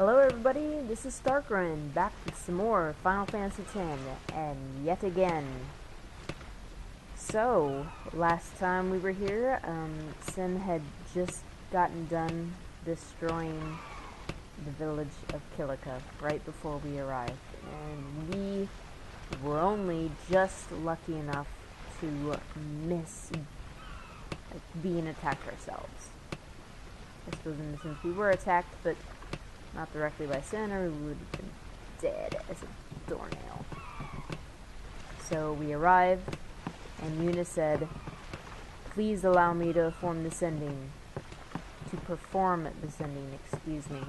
Hello everybody, this is Starkrun, back with some more Final Fantasy X, and yet again. So, last time we were here, Sin had just gotten done destroying the village of Kilika right before we arrived, and we were only just lucky enough to miss being attacked ourselves. I suppose in the sense we were attacked, but not directly by Sin, or we would have been dead as a doornail. So we arrived, and Yuna said, "Please allow me to perform the sending." Excuse me.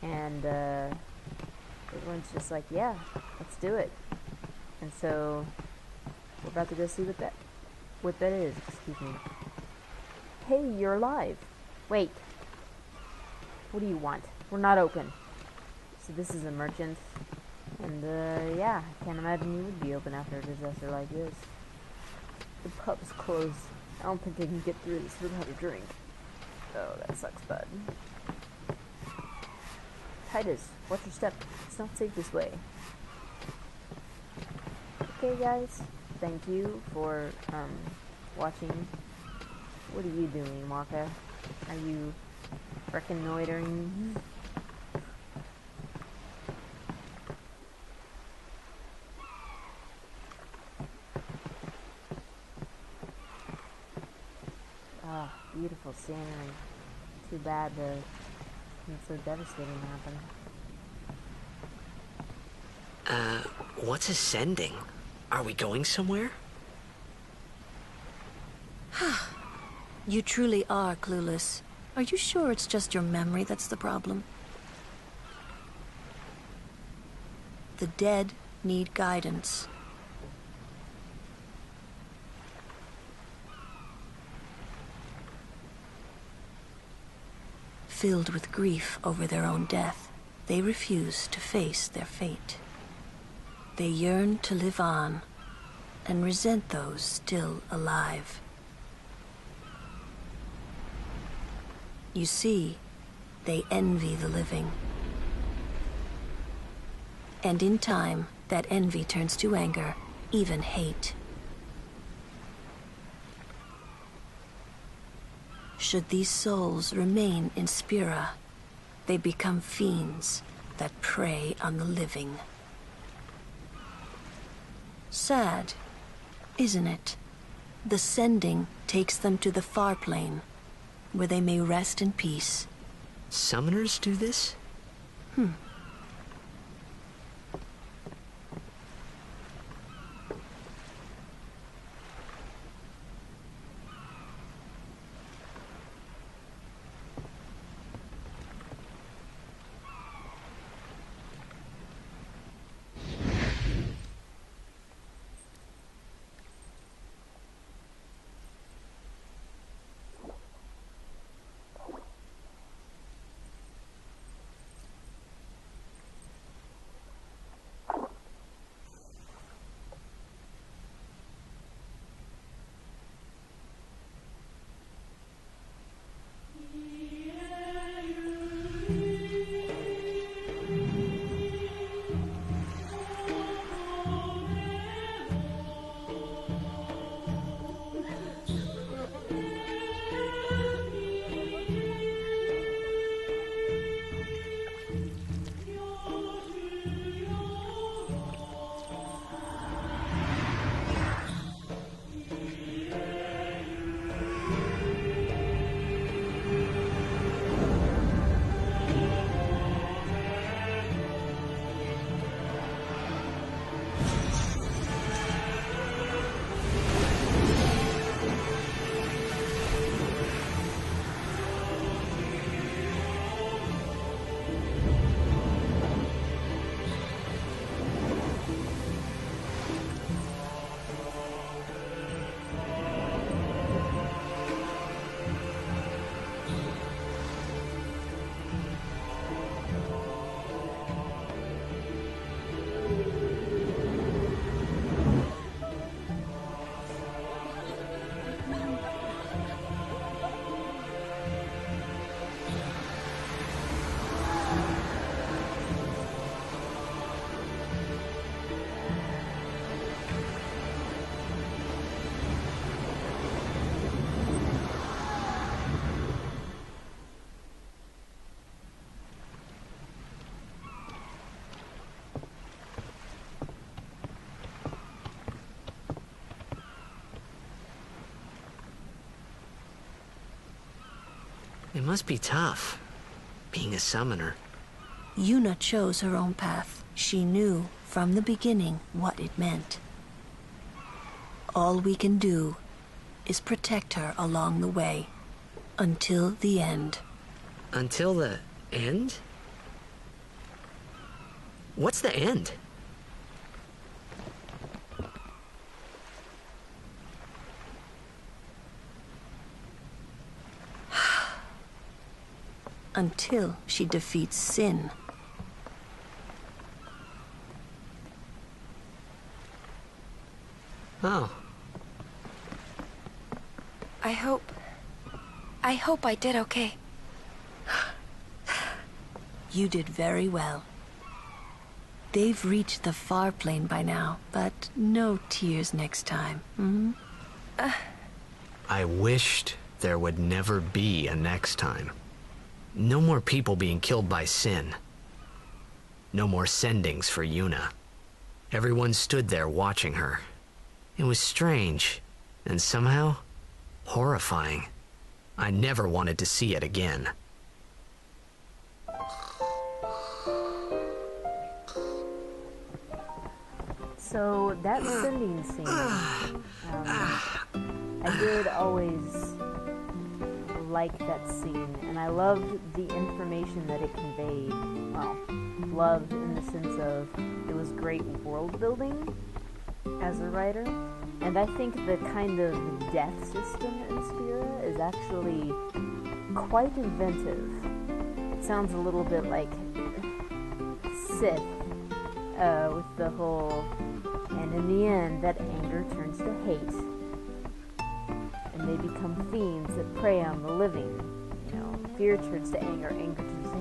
And everyone's just like, "Yeah, let's do it." And so we're about to go see what that is. Excuse me. Hey, you're alive. Wait. What do you want? We're not open. So this is a merchant. And, yeah, I can't imagine you would be open after a disaster like this. The pub's closed. I don't think I can get through this without a drink. Oh, that sucks, bud. Titus, watch your step. It's not safe this way. Okay, guys. Thank you for, watching. What are you doing, Maka? Are you reconnoitering? Ah, beautiful scenery. Too bad something so devastating happened. What's ascending? Are we going somewhere? You truly are clueless. Are you sure it's just your memory that's the problem? The dead need guidance. Filled with grief over their own death, they refuse to face their fate. They yearn to live on and resent those still alive. You see, they envy the living. And in time, that envy turns to anger, even hate. Should these souls remain in Spira, they become fiends that prey on the living. Sad, isn't it? The sending takes them to the far plane, where they may rest in peace. Summoners do this? It must be tough, being a summoner. Yuna chose her own path. She knew from the beginning what it meant. All we can do is protect her along the way, until the end. Until the end? What's the end? Until she defeats sin. Oh. I hope I did okay. You did very well. They've reached the far plane by now, but no tears next time. Hmm? I wished there would never be a next time. No more people being killed by sin. No more sendings for Yuna. Everyone stood there watching her. It was strange, and somehow horrifying. I never wanted to see it again. So that sending scene, I did always like that scene, and I loved the information that it conveyed. Well, loved in the sense of it was great world building as a writer, and I think the kind of death system in Spira is actually quite inventive. It sounds a little bit like Sith, with the whole, and in the end, that anger turns to hate. And they become fiends that prey on the living. You know, fear turns to anger, anger turns to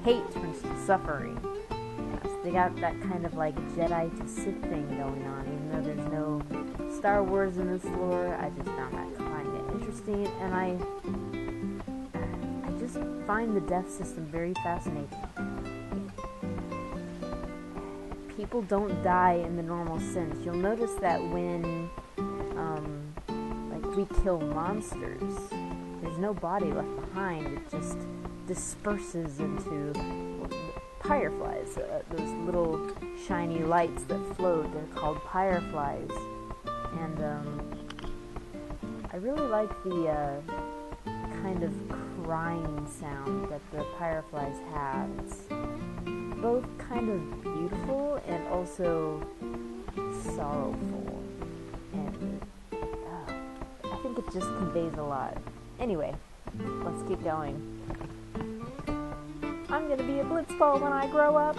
hate turns to suffering. Yeah, so they got that kind of like Jedi to Sith thing going on, even though there's no Star Wars in this lore. I just found that kind of interesting, and I just find the death system very fascinating. People don't die in the normal sense. You'll notice that when we kill monsters, there's no body left behind. It just disperses into fireflies, those little shiny lights that float. They're called fireflies, and I really like the kind of crying sound that the fireflies have. It's both kind of beautiful and also sorrowful, and I think it just conveys a lot. Anyway, let's keep going. I'm gonna be a blitzball when I grow up.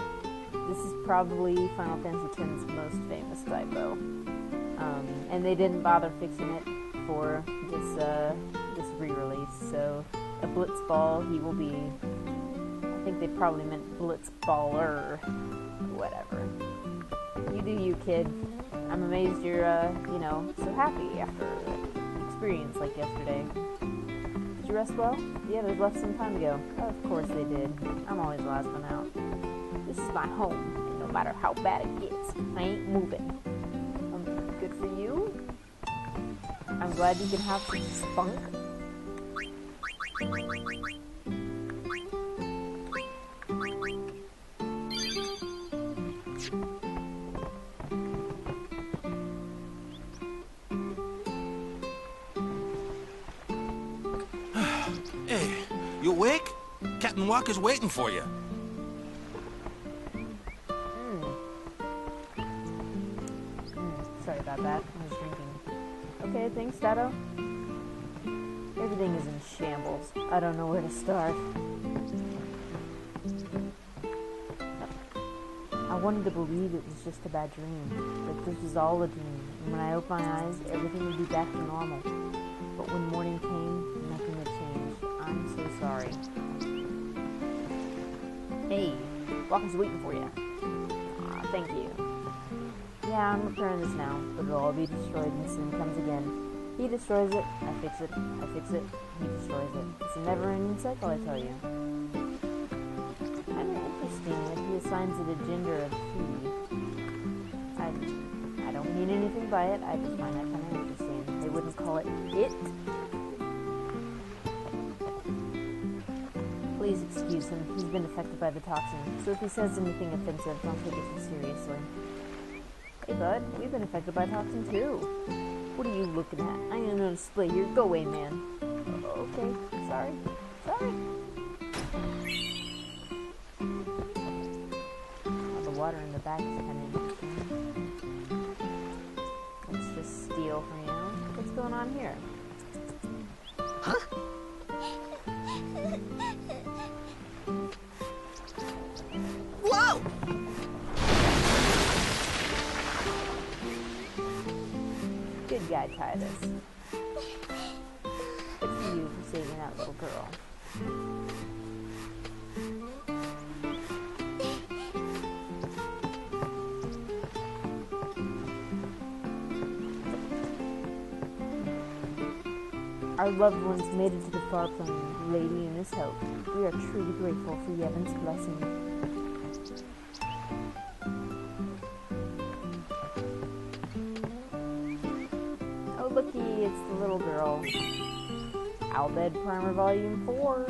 This is probably Final Fantasy X's most famous typo, and they didn't bother fixing it for this re-release. So a blitzball, he will be. I think they probably meant blitzballer. Whatever. You do you, kid. I'm amazed you're so happy after an experience like yesterday. Did you rest well? The others left some time ago. Of course they did. I'm always the last one out. This is my home, and no matter how bad it gets, I ain't moving. Good for you. I'm glad you can have some spunk. Hey, you awake? Captain Walker's waiting for you. Sorry about that. I was drinking. Okay, thanks, Dado. Everything is in shambles. I don't know where to start. I wanted to believe it was just a bad dream, that this was all a dream, and when I opened my eyes, everything would be back to normal. But when morning came, nothing had changed. I'm so sorry. Hey, Walker's waiting for you. Aw, thank you. Yeah, I'm repairing this now, but it'll all be destroyed when Sin comes again. He destroys it, I fix it, I fix it, he destroys it. It's a never-ending cycle, I tell you. Kind of interesting that he assigns it a gender of he. I don't mean anything by it, I just find that kind of interesting. They wouldn't call it it. Please excuse him. He's been affected by the toxin, so if he says anything offensive, don't take it too seriously. Hey, bud. We've been affected by toxin, too. What are you looking at? I ain't on display here. Go away, man. Okay. Sorry. Sorry. Oh, the water in the back is kind of interesting. Let's just steal from you. What's going on here? Huh? Whoa! Good guy, Titus. Good for you for saving that little girl. Our loved ones made it to the far plane, Lady Una's help. We are truly grateful for Yevon's blessing. Oh, looky, it's the little girl. Albed Primer Volume 4.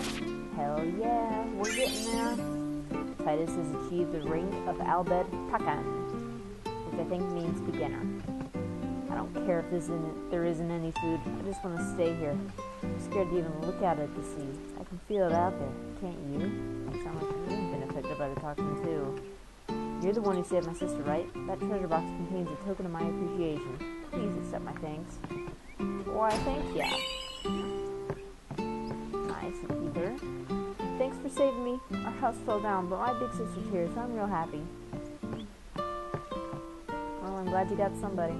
Hell yeah, we're getting there. Titus has achieved the rank of Albed Pakan, which I think means beginner. I don't care if there isn't any food. I just want to stay here. I'm scared to even look at it to see. I can feel it out there. Can't you? You sound like you've been affected by the toxin too. You're the one who saved my sister, right? That treasure box contains a token of my appreciation. Please accept my thanks. Why, thank ya. Nice, Ether. Thanks for saving me. Our house fell down, but my big sister's here, so I'm real happy. Well, I'm glad you got somebody.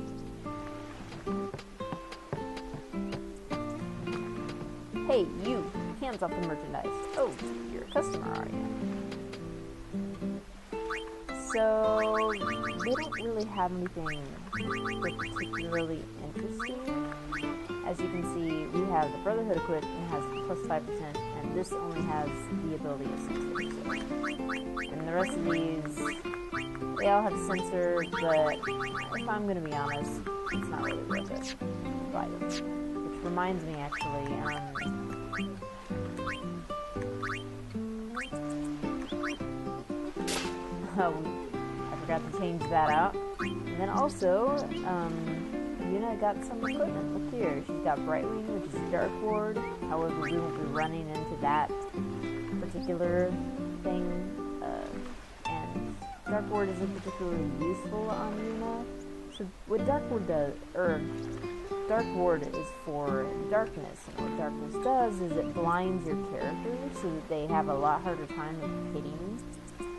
Hey, you! Hands off the merchandise. Oh, you're a customer, are you? So, we don't really have anything particularly interesting. As you can see, we have the Brotherhood equipped and has plus 5%, and this only has the ability of sensor. And the rest of these, they all have sensor, but if I'm going to be honest, it's not really worth it to buy them. Which reminds me, actually, I forgot to change that out. And then also, Yuna got some equipment. Look here, she's got Brightwing, which is Dark Ward. However, we won't be running into that particular thing. And Dark Ward isn't particularly useful on Yuna. So what Dark Ward does, Dark Ward is for darkness, and what darkness does is it blinds your character so that they have a lot harder time of hitting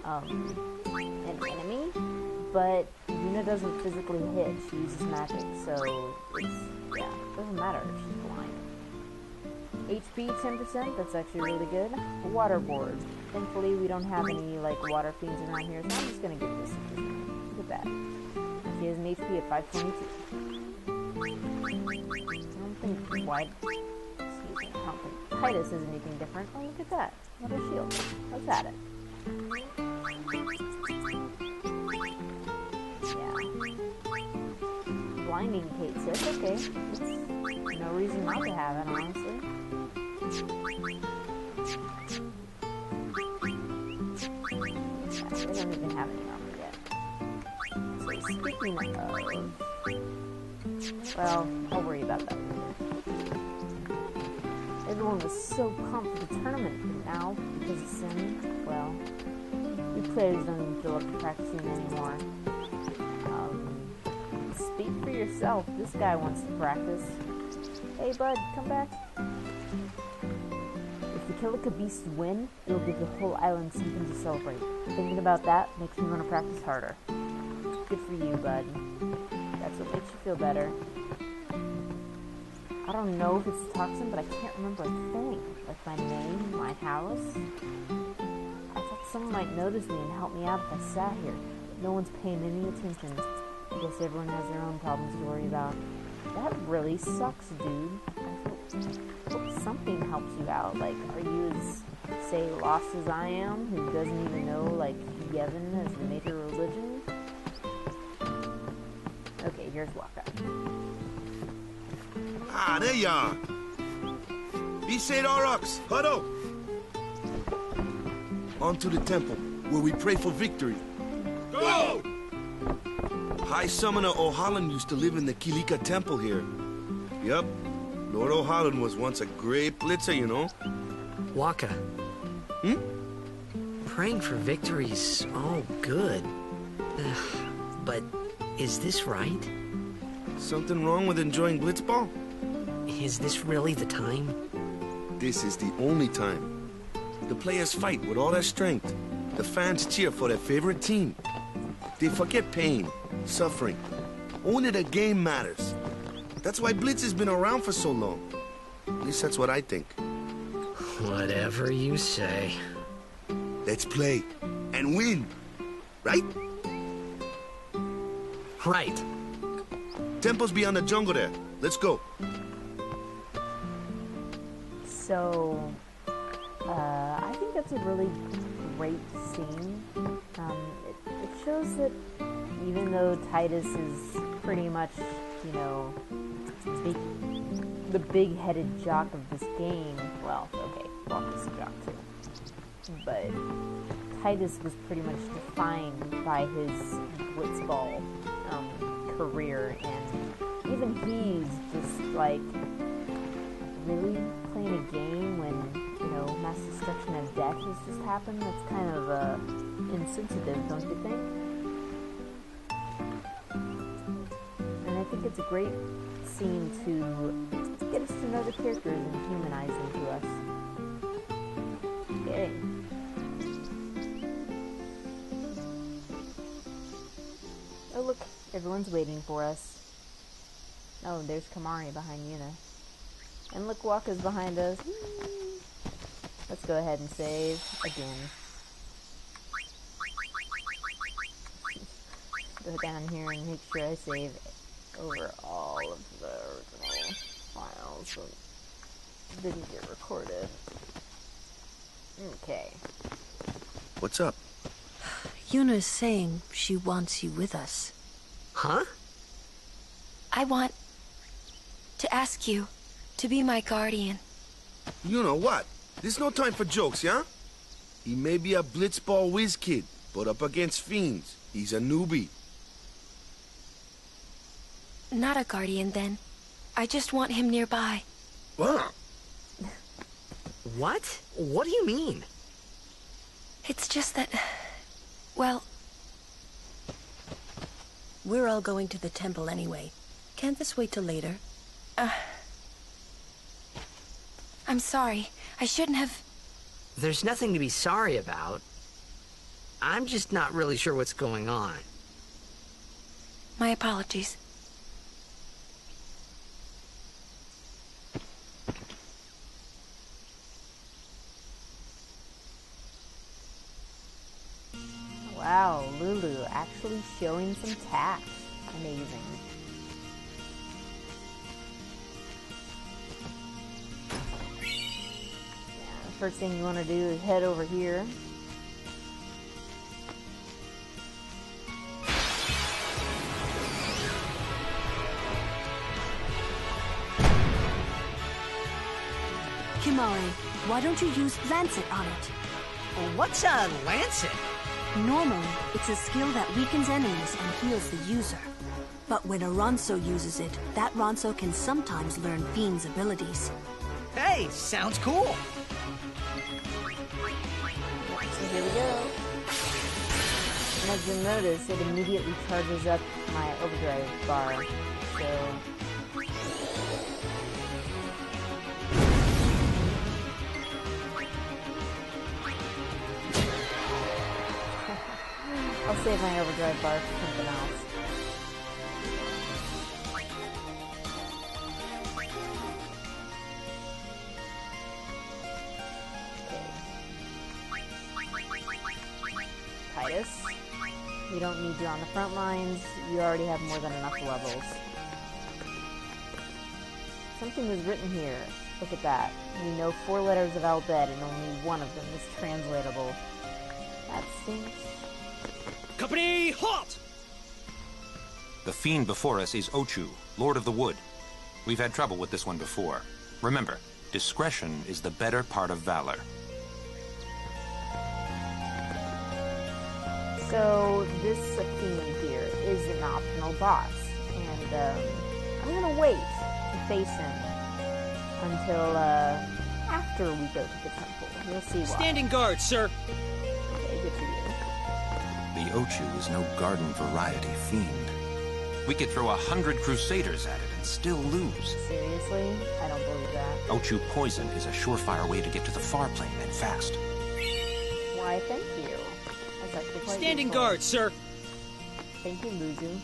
an enemy, but Yuna doesn't physically hit, she uses magic, so it's, yeah, it doesn't matter if she's blind. HP 10%, that's actually really good. Waterboard. Thankfully we don't have any, like, water fiends around here, so I'm just gonna give this a look at that. She has an HP of 522. I don't think White, excuse me, I don't think Titus is anything different. Oh, look at that. Another shield. Let's add it. Blinding Kate says, okay, it's no reason not to have it, honestly. Yeah, they don't even have any armor yet. So speaking of, well, I'll worry about that later. Everyone was so pumped for the tournament, but now, because of Sin, well, we players don't even feel up to practicing anymore. Speak for yourself. This guy wants to practice. Hey, bud, come back. If the Kilika beasts win, it'll give the whole island something to celebrate. Thinking about that makes me want to practice harder. Good for you, bud. That's what makes you feel better. I don't know if it's a toxin, but I can't remember a thing. Like my name, my house. I thought someone might notice me and help me out if I sat here. But no one's paying any attention. I guess everyone has their own problems to worry about. That really sucks, dude. I hope something helps you out. Like, are you as, say, lost as I am, who doesn't even know, like, Yevon as the major religion? Okay, here's Waka. Ah, there you are. Be said Aurochs, huddle. on to the temple, where we pray for victory. Go! High Summoner O'Holland used to live in the Kilika temple here. Yup, Lord O'Holland was once a great blitzer, you know. Waka. Hmm? Praying for victory's all good. But is this right? Something wrong with enjoying blitzball? Is this really the time? This is the only time. The players fight with all their strength. The fans cheer for their favorite team. They forget pain, suffering. Only the game matters. That's why Blitz has been around for so long. At least that's what I think. Whatever you say. Let's play and win, right? Right. Temple's beyond the jungle there. Let's go. So, I think that's a really great scene. It shows that even though Titus is pretty much, you know, the big-headed jock of this game, well, okay, Walker's a jock too, but Titus was pretty much defined by his blitzball career, and even he's just like, really playing a game when, you know, mass destruction and death has just happened? That's kind of insensitive, don't you think? And I think it's a great scene to get us to know the characters and humanize them to us. Yay. Oh look, everyone's waiting for us. Oh, there's Kamari behind Yuna. And look, Waka's behind us. Let's go ahead and save again. Go down here and make sure I save over all of the original files that didn't get recorded. Okay. What's up? Yuna's saying she wants you with us. Huh? I want to ask you to be my guardian. You know what? There's no time for jokes, yeah? He may be a blitzball whiz kid, but up against fiends, he's a newbie. Not a guardian, then. I just want him nearby. What? What? What do you mean? It's just that... well... We're all going to the temple anyway. Can't this wait till later? I'm sorry. I shouldn't have... There's nothing to be sorry about. I'm just not really sure what's going on. My apologies. Wow, Lulu actually showing some tact. Amazing. Yeah, the first thing you want to do is head over here. Kimari, why don't you use Lancet on it? What's a lancet? Normally, it's a skill that weakens enemies and heals the user. But when a Ronso uses it, that Ronso can sometimes learn Fiend's abilities. Hey, sounds cool. So here we go. And as you'll notice, it immediately charges up my overdrive bar. So... I'll save my overdrive bar for something else. Okay. Titus, we don't need you on the front lines. You already have more than enough levels. Something was written here. Look at that. We know 4 letters of alphabet and only one of them is translatable. That stinks. Company, halt! The fiend before us is Ochu, Lord of the Wood. We've had trouble with this one before. Remember, discretion is the better part of valor. So this fiend here is an optional boss, and I'm gonna wait to face him until after we go to the temple. You'll see why. Standing guard, sir. Okay, good for you. The Ochu is no garden variety fiend. We could throw 100 crusaders at it and still lose. Seriously? I don't believe that. Ochu poison is a surefire way to get to the far plane and fast. Why, thank you. That's actually quite Standing useful. guard, sir. Thank you, Luzu.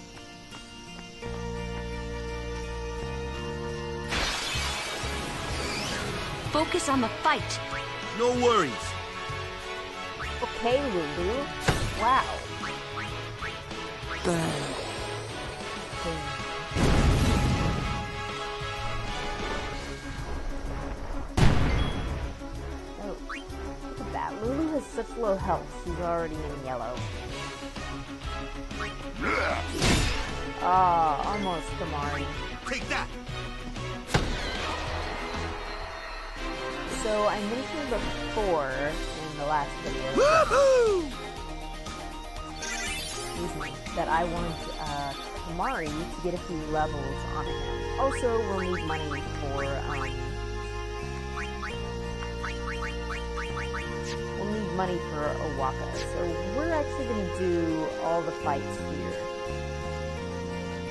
Focus on the fight. No worries. Okay, Lulu. Wow. Burn. Oh, look at that. Lulu has such low health. She's already in yellow. Ah, almost Kamari. Take that. So I mentioned before in the last video that I wanted Kamari to get a few levels on him. Also, we'll need money for we'll need money for Owaka. So we're actually going to do all the fights here,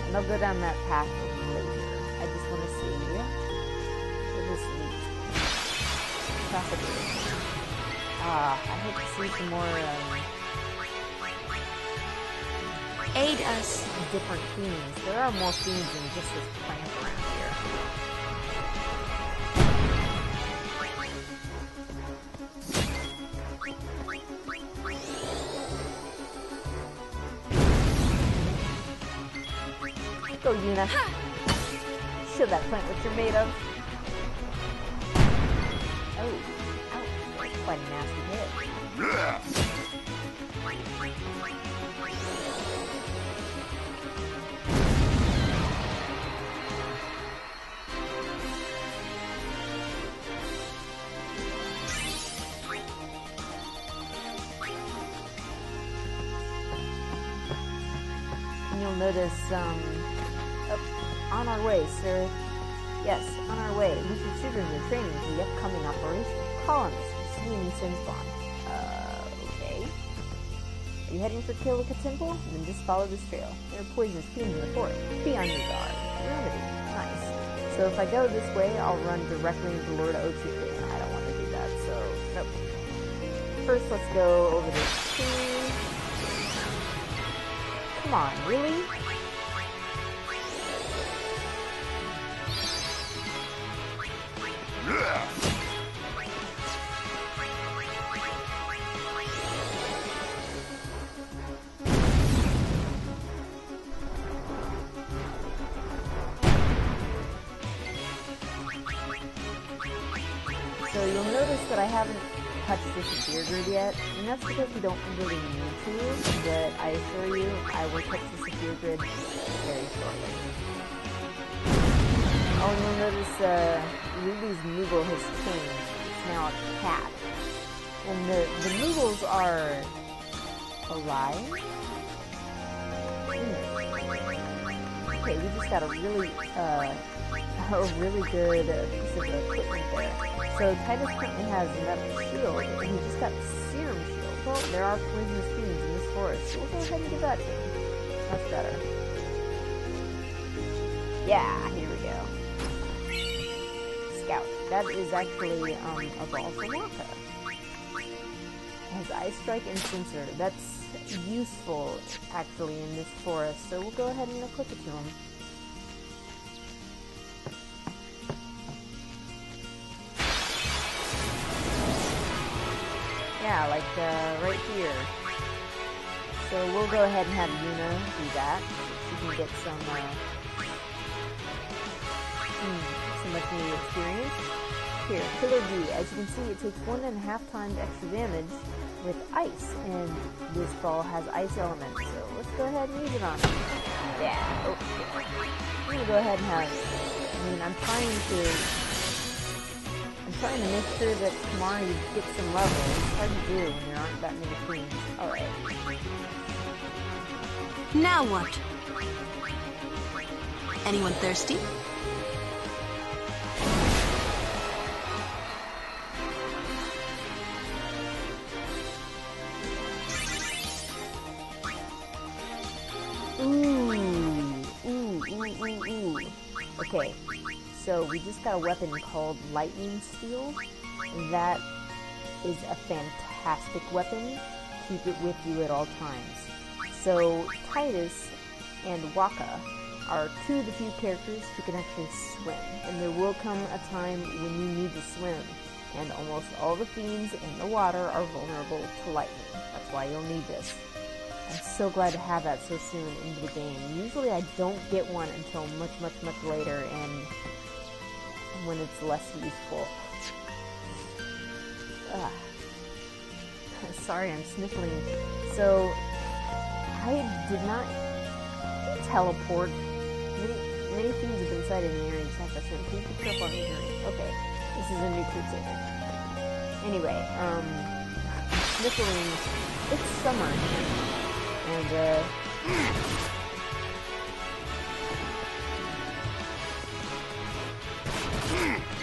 and I'll go down that path later. I just want to see where this leads. I hope to see some more Aid us. different fiends. There are more fiends than just this plant around here. Go, Yuna. Show that plant what you're made of. Oh, ouch. That's quite a nasty hit. And you'll notice, on our way, sir. Yes, on our way. We should shooters are training for the upcoming operation. Colonists, Sweeney Sinspawn. Okay. Are you heading for Kilika Temple? Then just follow this trail. There are poisonous fiends in the forest. Be on your guard. Remedy. Nice. So if I go this way, I'll run directly into Lord Ochu, and I don't want to do that, so nope. First, let's go over this tree. Come on, really? So you'll notice that I haven't touched this severe grid yet, and that's because we don't really need to, but I assure you, I will touch the severe grid very shortly. Oh, and you'll notice, Lulu's Moogle has changed. It's now a cat. And the Moogles are alive? Okay, we just got a really good piece of equipment there. So Titus currently has enough shield, and he just got serum shield. Well, there are poisonous fiends in this forest, so we'll go ahead and give that to him. That's better. Yeah, here we go. Scout. That is actually a ball from Waka. Has Ice Strike and Sensor. That's useful, actually, in this forest, so we'll go ahead and equip it to him. Yeah, like right here. So we'll go ahead and have Yuna do that. She can get some much needed experience. Here, Killer B. As you can see, it takes 1.5 times extra damage with ice, and this ball has ice elements. So let's go ahead and use it on it. Yeah. Oh, I'm gonna go ahead and have. I mean, I'm trying to make sure that Tamari gets some level. It's hard to do when there aren't that many queens. Alright. Now what? Anyone thirsty? Ooh. Okay, so we just got a weapon called Lightning Steel. That is a fantastic weapon. Keep it with you at all times. So Titus and Waka are two of the few characters who can actually swim, and there will come a time when you need to swim, and almost all the fiends in the water are vulnerable to lightning. That's why you'll need this. I'm so glad to have that so soon into the game. Usually I don't get one until much later, and when it's less useful. Sorry, I'm sniffling. So, I did not teleport. Many things have been cited in the area. Just have to swim. Please be careful on the journey. Okay, this is a new crusader. Anyway, sniffling. It's summer. And,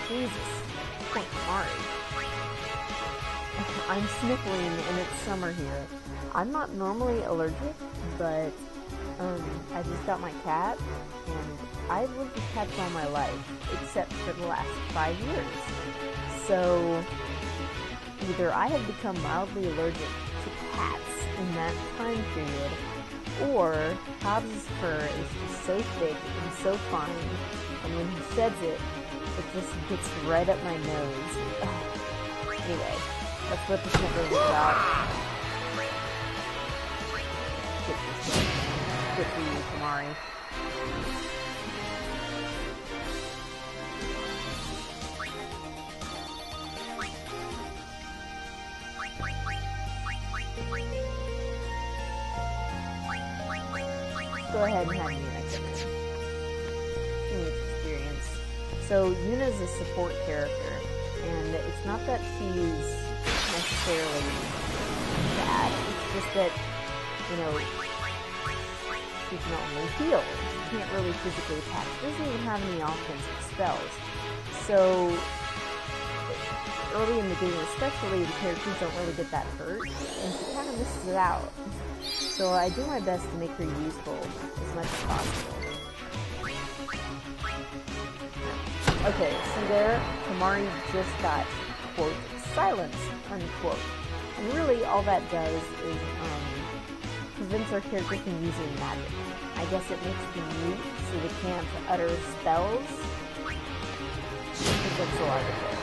Jesus. Point Mari. I'm sniffling and it's summer here. I'm not normally allergic, but, I just got my cat, and I've lived with cats all my life, except for the last 5 years. So, either I have become mildly allergic to cats in that time period, or Hobbs' fur is just so thick and so fine, and when he sheds it, it just gets right up my nose. Anyway, that's what the sniffle is about. Good for you, Tamari. Go ahead and have Yuna come in. Experience. So Yuna's a support character, and it's not that she's necessarily bad. It's just that, you know, she can only heal. She can't really physically attack. She doesn't even have any offensive spells. So early in the game, especially, the characters don't really get that hurt, and she kind of misses it out. So I do my best to make her useful as much as possible. Okay, see there? Tamari just got, quote, silence, unquote. And really all that does is, prevents our character from using magic. I guess it makes them mute so they can't utter spells. I think that's the logic there.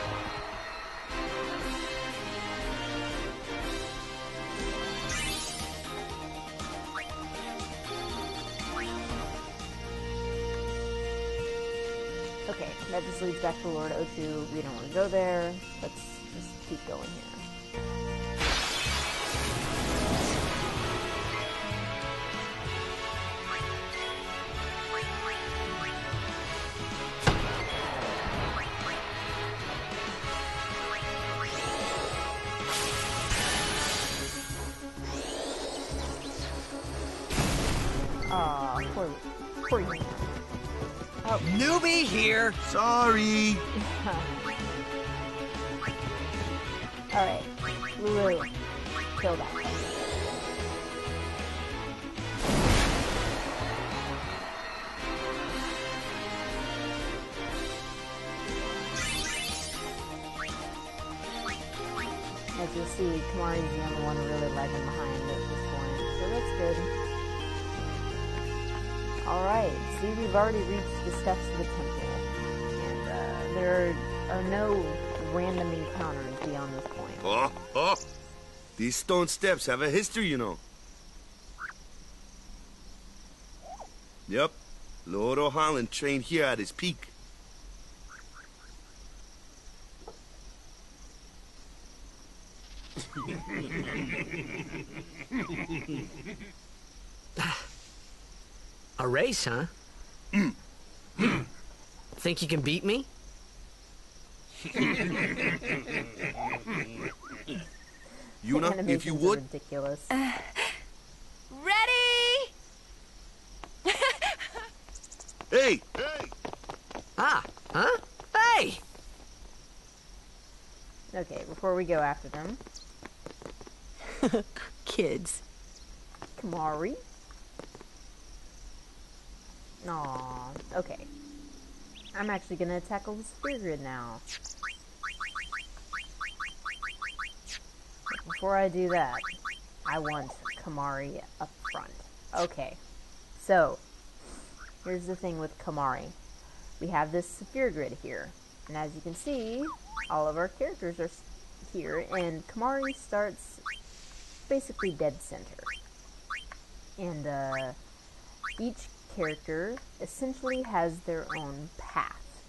Okay, that just leads back to Lord Ochu. We don't want to go there. Let's just keep going here. Aw, poor you. Oh. Newbie here! Sorry! Alright, Lulu, kill that thing. As you'll see, Kamari's the only one really lagging behind at this point, so that's good. Alright, see, we've already reached the steps of the temple, and there are no random encounters beyond this point. Oh! These stone steps have a history, you know. Yep, Lord O'Holland trained here at his peak. A race, huh? Think you can beat me? Yuna, if you would. Ridiculous. Ready? Hey! Ah, huh? Hey! Okay, before we go after them, Kids. Kamari. Aw, okay. I'm actually gonna tackle the sphere grid now. But before I do that, I want Kamari up front. Okay, so here's the thing with Kamari. We have this sphere grid here, and as you can see, all of our characters are here, and Kamari starts basically dead center. And each character essentially has their own path.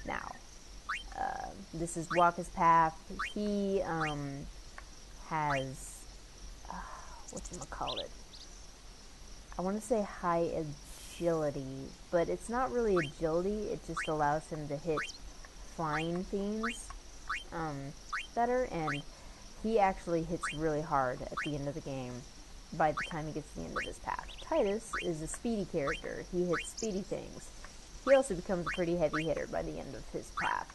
Now, this is Waka's path. He has whatchamacallit? I want to say high agility, but it's not really agility. It just allows him to hit flying things better, and he actually hits really hard at the end of the game by the time he gets to the end of his path. Titus is a speedy character. He hits speedy things. He also becomes a pretty heavy hitter by the end of his path.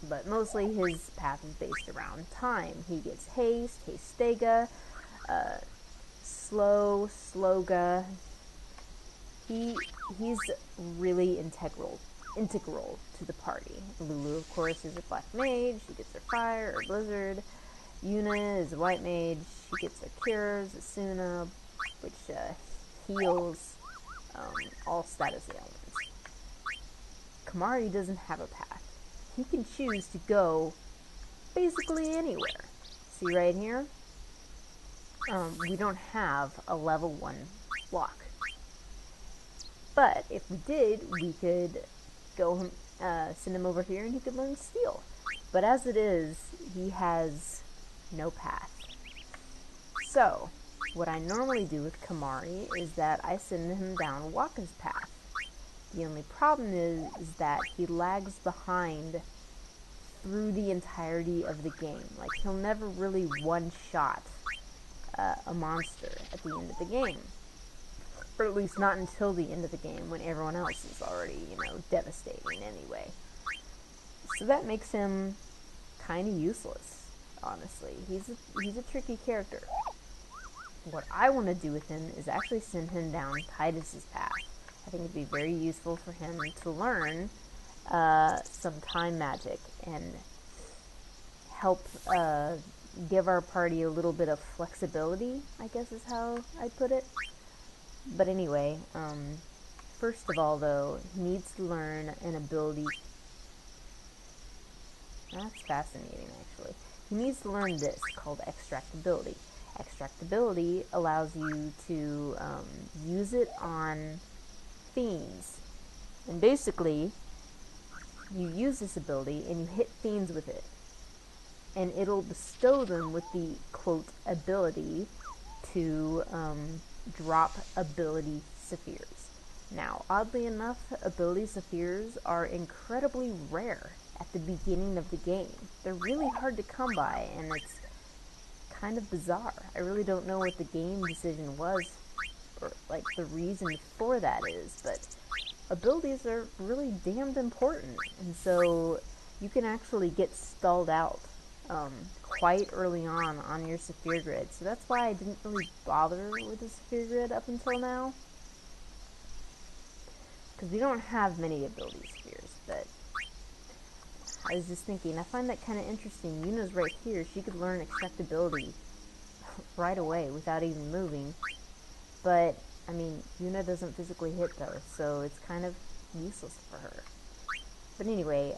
But mostly his path is based around time. He gets haste, hastega, sloga. He's really integral to the party. Lulu, of course, is a black mage. She gets her fire or blizzard. Yuna is a white mage. She gets her cures. Asuna, which heals all status ailments. Kamari doesn't have a path. He can choose to go basically anywhere. See right here? We don't have a level 1 block. But if we did, we could go send him over here and he could learn steel. But as it is, he has no path. So, what I normally do with Kamari is that I send him down Waka's path. The only problem is that he lags behind through the entirety of the game. Like, he'll never really one-shot a monster at the end of the game. Or at least not until the end of the game, when everyone else is already, devastating anyway. So that makes him kind of useless, honestly. He's a tricky character. What I want to do with him is actually send him down Titus's path. I think it'd be very useful for him to learn some time magic and help give our party a little bit of flexibility, I guess is how I put it. But anyway, first of all, though, he needs to learn an ability. That's fascinating, actually. He needs to learn this, called extractability. Extractability allows you to use it on fiends. And basically, you use this ability and you hit fiends with it. And it'll bestow them with the, quote, ability to drop ability spheres. Now, oddly enough, ability spheres are incredibly rare at the beginning of the game. They're really hard to come by, and it's kind of bizarre. I really don't know what the game decision was, or like the reason for that is, but abilities are really damned important, and so you can actually get stalled out quite early on your sphere grid. So that's why I didn't really bother with the sphere grid up until now, because we don't have many ability spheres. But I was just thinking, I find that kind of interesting. Yuna's right here. She could learn extractability right away without even moving. But, I mean, Yuna doesn't physically hit though, so it's kind of useless for her. But anyway,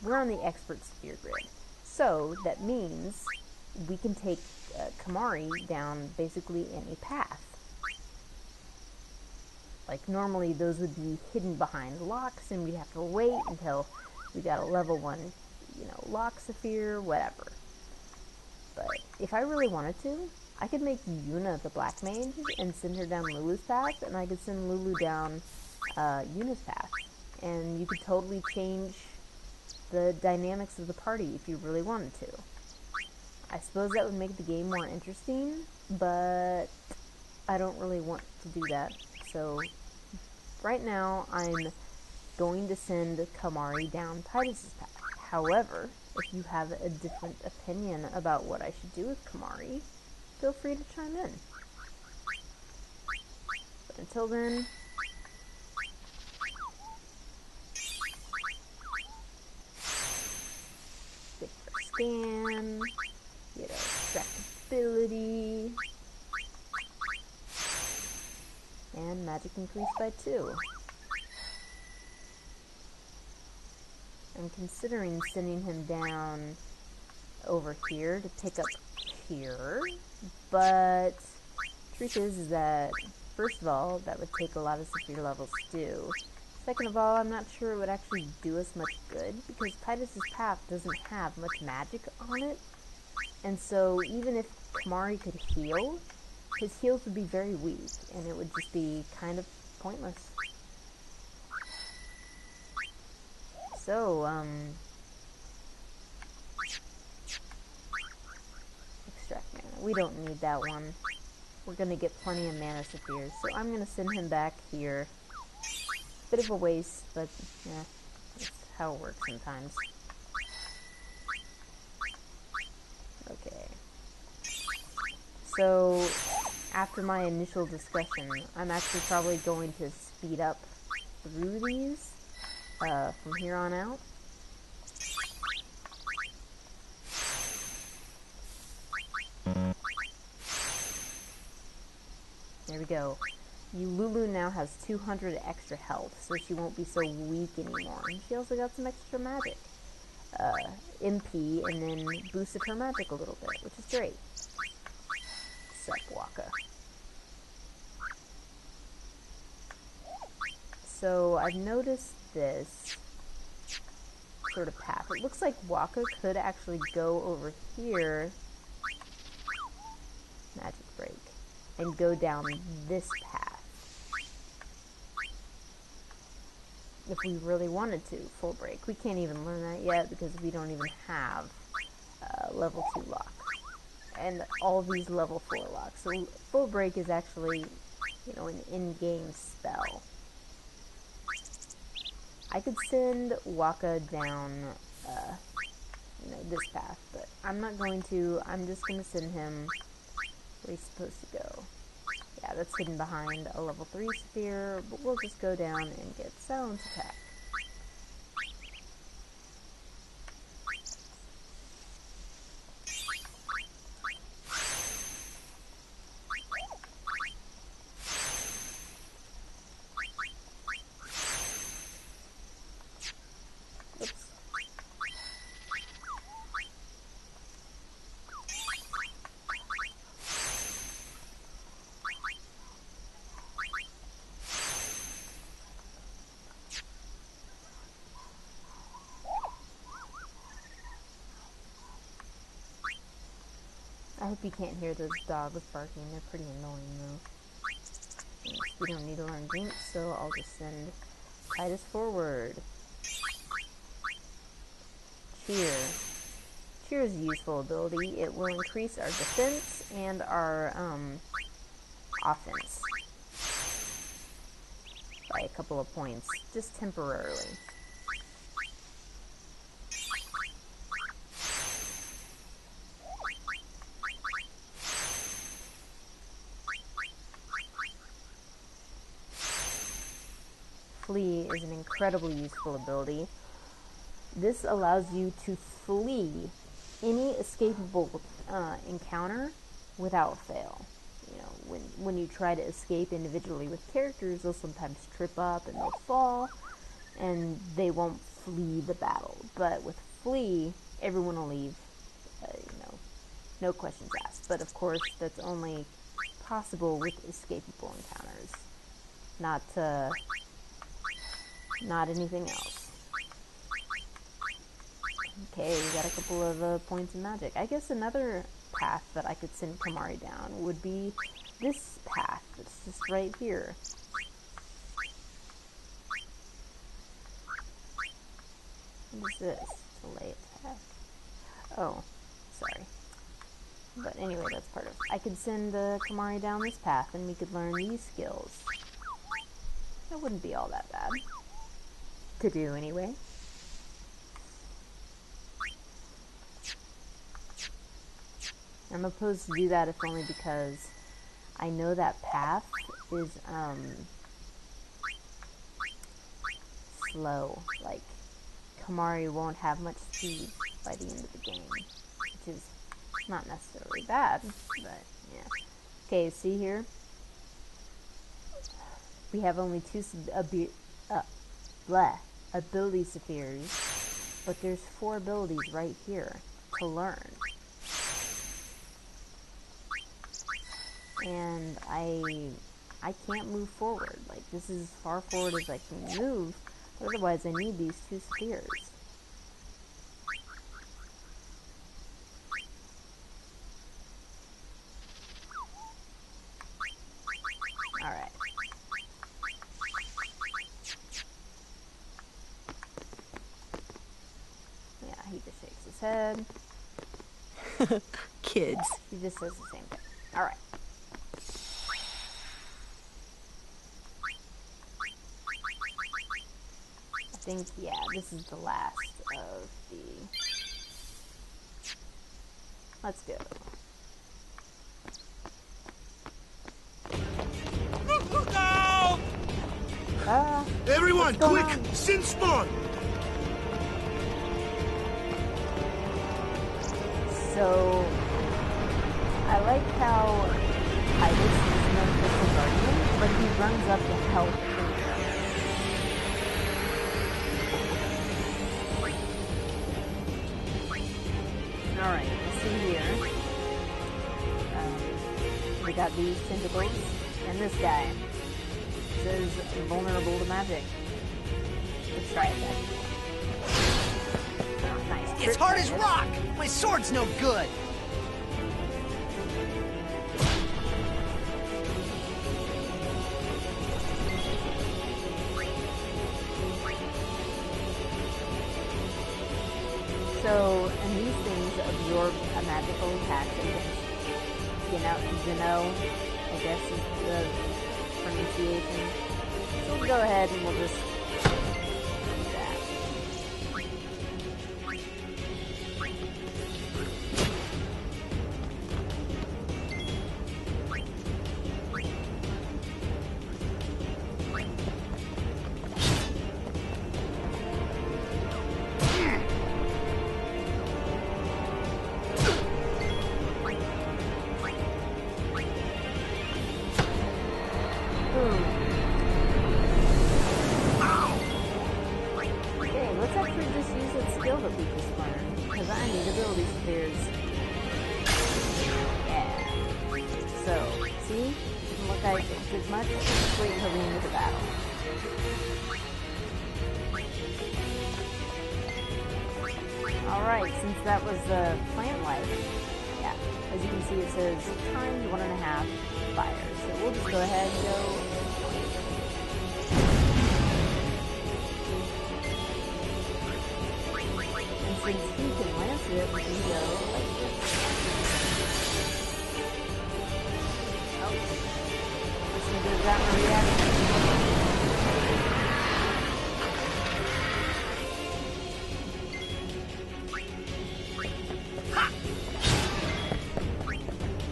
we're on the expert sphere grid. So, that means we can take Kamari down basically any path. Like, normally those would be hidden behind locks, and we'd have to wait until we got a level 1, lock sphere, whatever. But if I really wanted to, I could make Yuna the black mage and send her down Lulu's path, and I could send Lulu down Yuna's path. and you could totally change the dynamics of the party if you really wanted to. I suppose that would make the game more interesting, but I don't really want to do that. So right now I'm going to send Kamari down Titus's path. However, if you have a different opinion about what I should do with Kamari, feel free to chime in. But until then, get for scan, get our distractibility, and magic increased by 2. I'm considering sending him down over here to pick up here, but truth is that, first of all, that would take a lot of severe levels to do. Second of all, I'm not sure it would actually do us much good, because Titus's path doesn't have much magic on it, and so even if Kamari could heal, his heals would be very weak, and it would just be kind of pointless. So, extract mana. We don't need that one. We're gonna get plenty of mana spheres, so I'm gonna send him back here. Bit of a waste, but yeah, that's how it works sometimes. Okay. So, after my initial discussion, I'm actually probably going to speed up through these from here on out. There we go. Lulu now has 200 extra health, so she won't be so weak anymore. And she also got some extra magic. MP, and then boosted her magic a little bit, which is great. Sup, Waka. So, I've noticed this sort of path. It looks like Waka could actually go over here, magic break, and go down this path. If we really wanted to, full break. We can't even learn that yet because we don't even have level 2 lock. And all these level 4 locks. So full break is actually, you know, an in-game spell. I could send Waka down, you know, this path, but I'm not going to. I'm just going to send him where he's supposed to go. Yeah, that's hidden behind a level 3 sphere, but we'll just go down and get Silence Attack. I hope you can't hear those dogs barking. They're pretty annoying, though. Yes, we don't need to learn Jinx, so I'll just send Titus forward. Cheer. Cheer is a useful ability. It will increase our defense and our offense by a couple of points, just temporarily. Flee is an incredibly useful ability. This allows you to flee any escapable encounter without fail. You know, when you try to escape individually with characters, they'll sometimes trip up and they'll fall, and they won't flee the battle. But with flee, everyone will leave, you know, no questions asked. But of course, that's only possible with escapable encounters, not anything else. Okay, we got a couple of points of magic. I guess another path that I could send Kamari down would be this path. It's just right here. What is this? Delay attack. Oh, sorry. But anyway, that's part of it. I could send Kamari down this path and we could learn these skills. That wouldn't be all that bad. To do anyway. I'm opposed to do that if only because I know that path is slow. Like, Kamari won't have much speed by the end of the game, which is not necessarily bad, but yeah. Okay, see here? We have only two ability spheres, but there's 4 abilities right here to learn. And I can't move forward. Like, this is as far forward as I can move, but otherwise I need these 2 spheres. Alright. Yeah, he just shakes his head. Kids. He just says the same thing. Alright. I think, yeah, this is the last of the... Let's go. Look out! Everyone, What's going quick! on? Sin spawn! So, I like how Titus is an official guardian, but he runs up to help Alright, see here. We got these tentacles, and this guy says vulnerable to magic. Let's try it then. Oh, nice. It's hard as rock! My sword's no good! So, and these things absorb a magical attack against, I guess is the pronunciation. So we'll go ahead and we'll just do that. Okay, let's actually just use that skill that we just learned, because I need ability spheres. Yeah. So, see? Doesn't look like it did much. Let's wait until the end of the battle. Alright, since that was the plant life, yeah, as you can see it says times 1.5 fire. So we'll just go ahead and go. And since he can lance it, we can go like this. Oh. Listen to that reaction.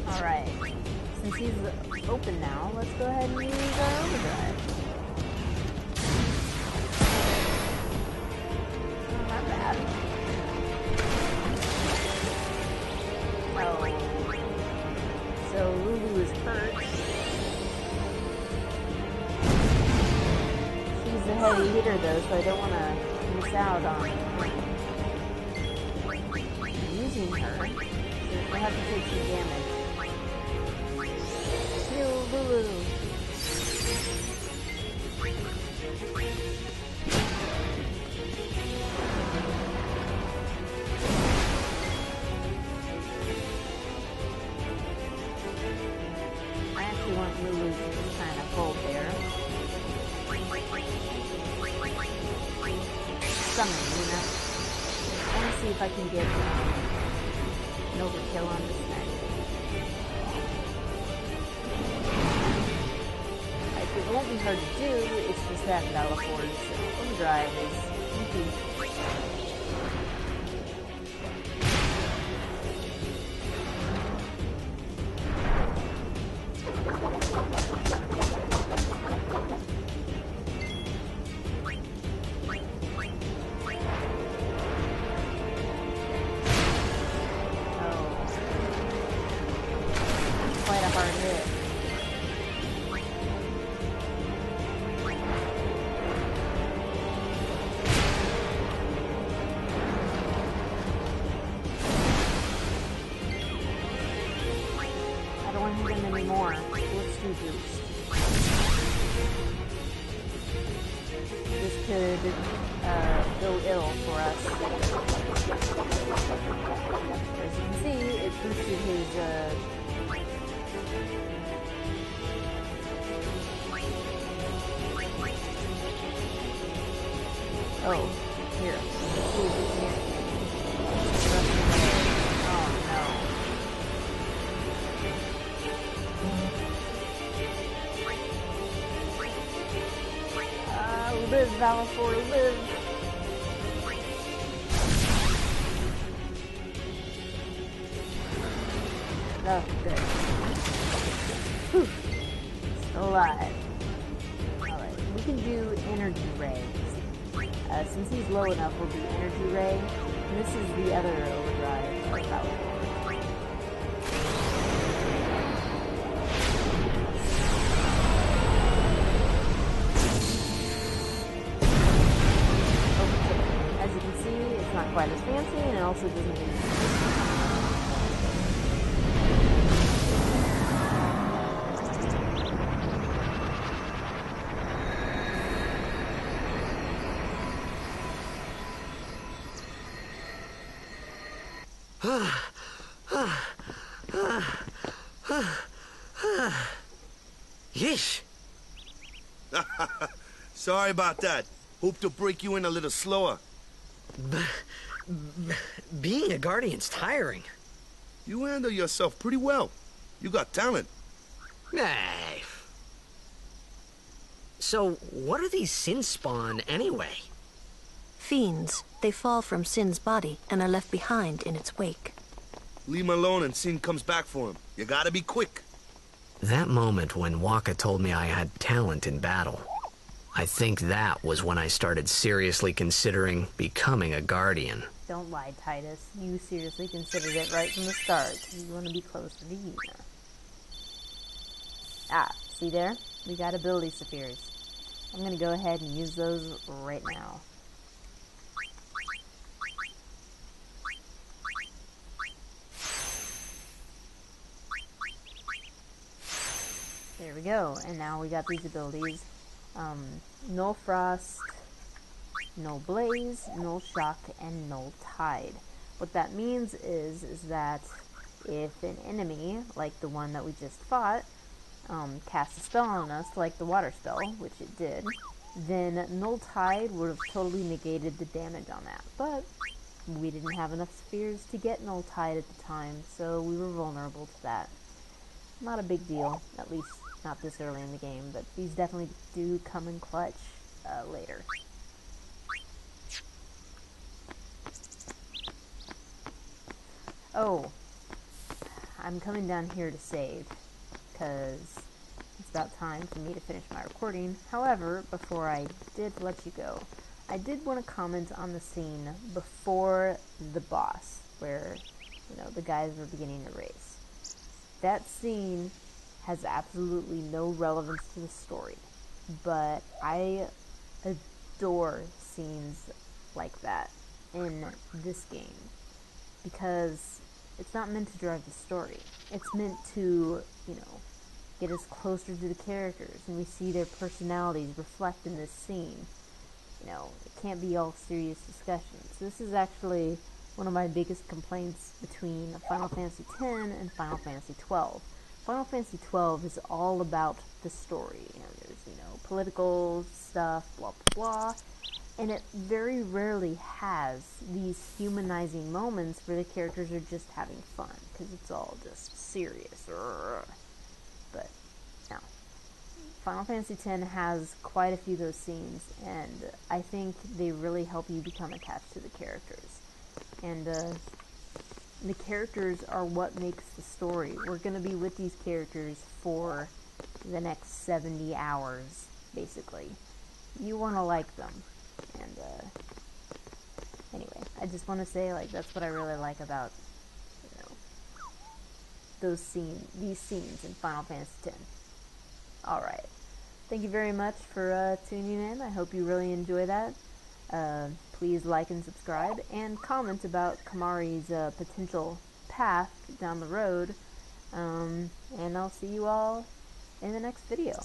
Alright. Since he's open now, let's go ahead and use our overdrive. Not bad. Oh. So Lulu is hurt. She's a heavy hitter though, so I don't want to miss out on using her. So I have to take some damage. Heal Lulu. I actually want Lulu to just kind of hold there. Summon, you know? see if I can get an overkill on this thing. Like, it won't be hard to do, it's just that Valafor's overdrive is easy. Quite a hard hit. I don't want to hit him anymore. Let's do boost. This could go ill for us. As you can see, it boosted his oh, here. Let's see if we can. Oh no. Live, Valafor, live! Oh, good. Whew. Still alive. Alright, we can do energy ray. Since he's low enough, we'll do energy ray. And this is the other overdrive for Valafor. As you can see, it's not quite as fancy, and it also doesn't use Yeesh. Sorry about that. Hope to break you in a little slower. Being a guardian's tiring. You handle yourself pretty well. You got talent. Hey. So, what are these sin spawn anyway? Fiends. They fall from Sin's body and are left behind in its wake. Leave him alone and Sin comes back for him. You gotta be quick. That moment when Waka told me I had talent in battle, I think that was when I started seriously considering becoming a guardian. Don't lie, Titus. You seriously considered it right from the start. You want to be closer to Yuna. Ah, see there? We got ability spheres. I'm going to go ahead and use those right now. There we go. And now we got these abilities. Null Frost, Null Blaze, Null Shock, and Null Tide. What that means is that if an enemy, like the one that we just fought, casts a spell on us, like the water spell, which it did, then Null Tide would have totally negated the damage on that. But we didn't have enough spheres to get Null Tide at the time, so we were vulnerable to that. Not a big deal, at least not this early in the game, but these definitely do come in clutch later. Oh, I'm coming down here to save, because it's about time for me to finish my recording. However, before I did let you go, I did want to comment on the scene before the boss, where, you know, the guys were beginning to race. That scene has absolutely no relevance to the story, but I adore scenes like that in this game, because it's not meant to drive the story. It's meant to, you know, get us closer to the characters, and we see their personalities reflect in this scene. You know, it can't be all serious discussions. This is actually one of my biggest complaints between Final Fantasy X and Final Fantasy XII. Final Fantasy XII is all about the story. You know, there's, you know, political stuff, blah, blah, blah. And it very rarely has these humanizing moments where the characters are just having fun, because it's all just serious. But no. Final Fantasy X has quite a few of those scenes, and I think they really help you become attached to the characters. And the characters are what makes the story. We're going to be with these characters for the next 70 hours, basically. You want to like them. And anyway, I just want to say, like, that's what I really like about, you know, these scenes in Final Fantasy X. Alright. Thank you very much for tuning in. I hope you really enjoy that. Please like and subscribe, and comment about Kamari's potential path down the road. And I'll see you all in the next video.